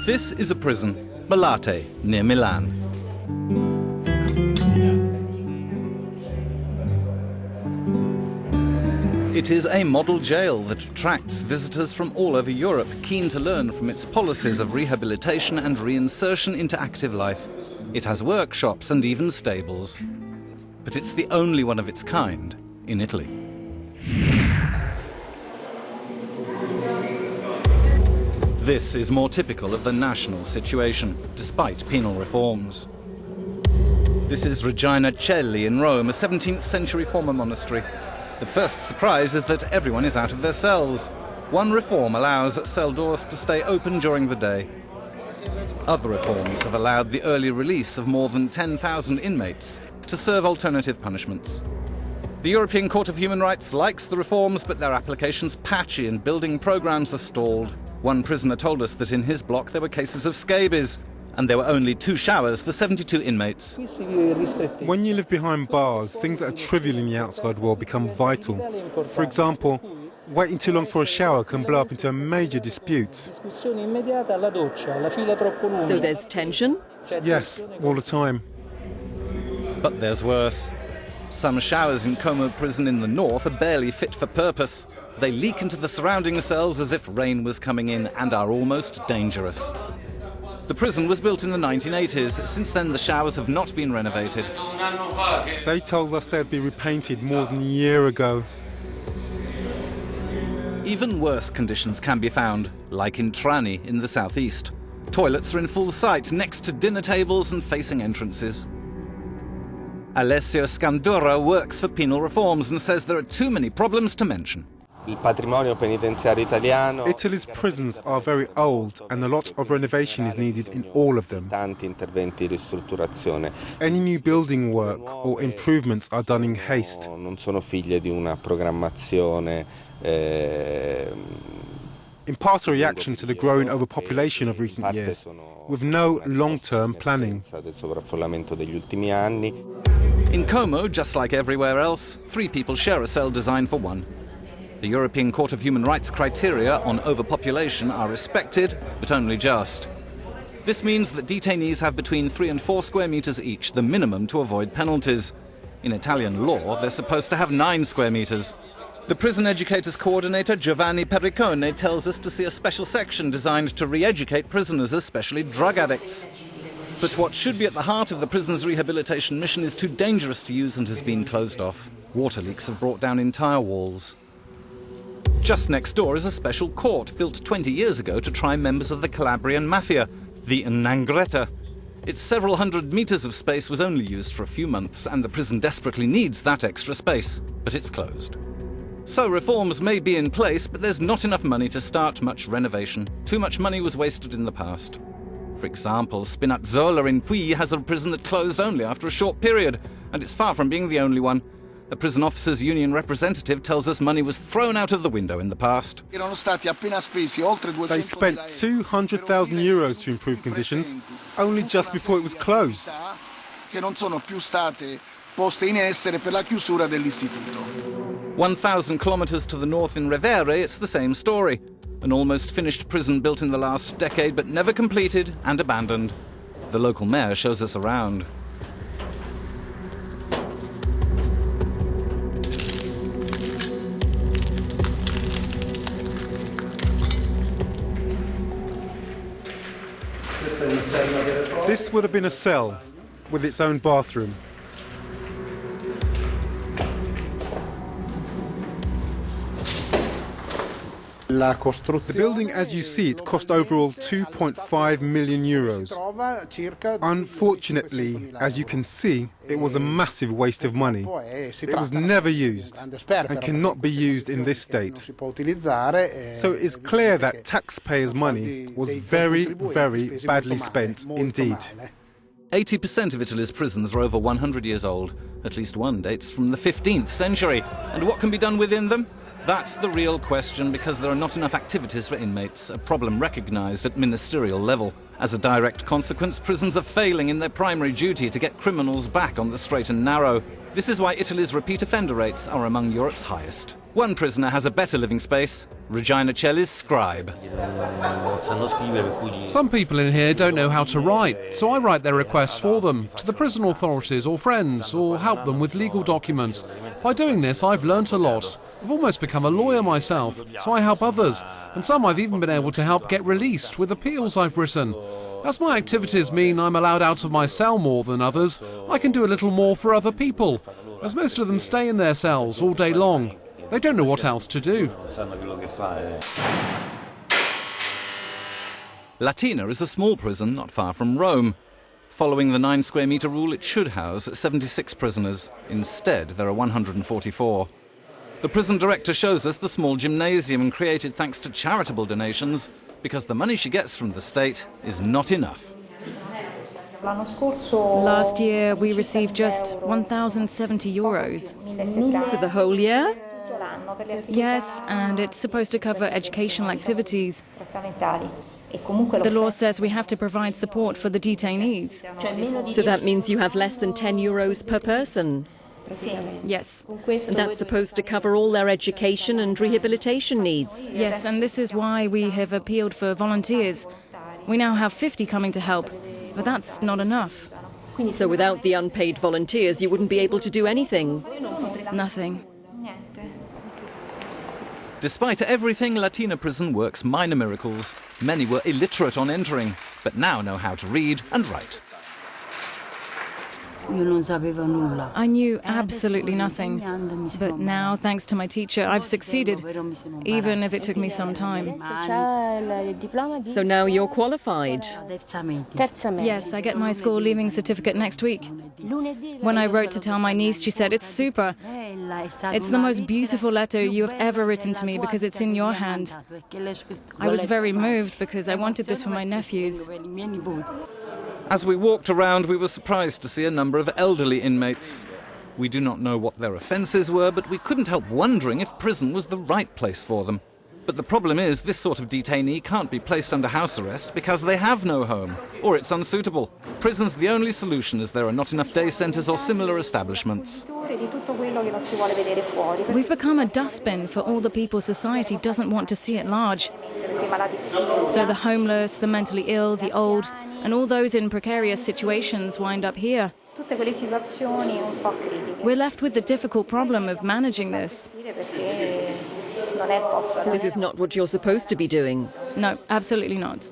This is a prison, Bollate, near Milan. It is a model jail that attracts visitors from all over Europe, keen to learn from its policies of rehabilitation and reinsertion into active life. It has workshops and even stables. But it's the only one of its kind in Italy. This is more typical of the national situation, despite penal reforms. This is Regina Celli in Rome, a 17th century former monastery. The first surprise is that everyone is out of their cells. One reform allows cell doors to stay open during the day. Other reforms have allowed the early release of more than 10,000 inmates to serve alternative punishments. The European Court of Human Rights likes the reforms, but their application's patchy and building programs are stalled. One prisoner told us that in his block there were cases of scabies, and there were only 2 showers for 72 inmates. When you live behind bars, things that are trivial in the outside world become vital. For example, waiting too long for a shower can blow up into a major dispute. So there's tension? Yes, all the time. But there's worse. Some showers in Como prison in the north are barely fit for purpose. They leak into the surrounding cells as if rain was coming in and are almost dangerous. The prison was built in the 1980s. Since then, the showers have not been renovated. They told us they'd be repainted more than a year ago. Even worse conditions can be found, like in Trani in the southeast. Toilets are in full sight, next to dinner tables and facing entrances. Alessio Scandura works for penal reforms and says there are too many problems to mention. Italy's prisons are very old and a lot of renovation is needed in all of them. Any new building work or improvements are done in haste. In part a reaction to the growing overpopulation of recent years, with no long-term planning. In Como, just like everywhere else, 3 people share a cell designed for 1. The European Court of Human Rights criteria on overpopulation are respected, but only just. This means that detainees have between 3 and 4 square meters each, the minimum to avoid penalties. In Italian law, they're supposed to have 9 square meters. The prison educators coordinator Giovanni Perricone tells us to see a special section designed to re-educate prisoners, especially drug addicts. But what should be at the heart of the prison's rehabilitation mission is too dangerous to use and has been closed off. Water leaks have brought down entire walls. Just next door is a special court built 20 years ago to try members of the Calabrian mafia, the 'Ndrangheta. Its several hundred meters of space was only used for a few months, and the prison desperately needs that extra space, but it's closed. So reforms may be in place, but there's not enough money to start much renovation. Too much money was wasted in the past. For example, Spinazzola in Puy has a prison that closed only after a short period, and it's far from being the only one. A prison officers' union representative tells us money was thrown out of the window in the past. They spent €200,000 to improve conditions, only just before it was closed. 1,000 kilometers to the north in Revere, it's the same story. An almost finished prison built in the last decade, but never completed and abandoned. The local mayor shows us around. This would have been a cell with its own bathroom. The building, as you see it, cost overall €2.5 million. Unfortunately, as you can see, it was a massive waste of money. It was never used and cannot be used in this state. So it is clear that taxpayers' money was very, very badly spent indeed. 80% of Italy's prisons are over 100 years old. At least one dates from the 15th century. And what can be done within them? That's the real question, because there are not enough activities for inmates, a problem recognised at ministerial level. As a direct consequence, prisons are failing in their primary duty to get criminals back on the straight and narrow. This is why Italy's repeat offender rates are among Europe's highest. One prisoner has a better living space, Regina Celli's scribe. Some people in here don't know how to write, so I write their requests for them, to the prison authorities or friends, or help them with legal documents. By doing this, I've learnt a lot. I've almost become a lawyer myself, so I help others, and some I've even been able to help get released with appeals I've written. As my activities mean I'm allowed out of my cell more than others, I can do a little more for other people, as most of them stay in their cells all day long. They don't know what else to do. Latina is a small prison not far from Rome. Following the 9 square metre rule, it should house 76 prisoners. Instead, there are 144. The prison director shows us the small gymnasium created thanks to charitable donations, because the money she gets from the state is not enough. Last year we received just 1,070 euros. For the whole year? Yes, and it's supposed to cover educational activities. The law says we have to provide support for the detainees. So that means you have less than 10 euros per person? Yes. And that's supposed to cover all their education and rehabilitation needs? Yes, and this is why we have appealed for volunteers. We now have 50 coming to help, but that's not enough. So without the unpaid volunteers, you wouldn't be able to do anything? Nothing. Despite everything, Latina prison works minor miracles. Many were illiterate on entering, but now know how to read and write. I knew absolutely nothing, but now, thanks to my teacher, I've succeeded, even if it took me some time. So now you're qualified? Yes, I get my school leaving certificate next week. When I wrote to tell my niece, she said, "It's super. It's the most beautiful letter you have ever written to me because it's in your hand." I was very moved because I wanted this for my nephews. As we walked around, we were surprised to see a number of elderly inmates. We do not know what their offences were, but we couldn't help wondering if prison was the right place for them. But the problem is, this sort of detainee can't be placed under house arrest because they have no home, or it's unsuitable. Prison's the only solution, as there are not enough day centres or similar establishments. We've become a dustbin for all the people society doesn't want to see at large. So the homeless, the mentally ill, the old, and all those in precarious situations wind up here. We're left with the difficult problem of managing this. This is not what you're supposed to be doing. No, absolutely not.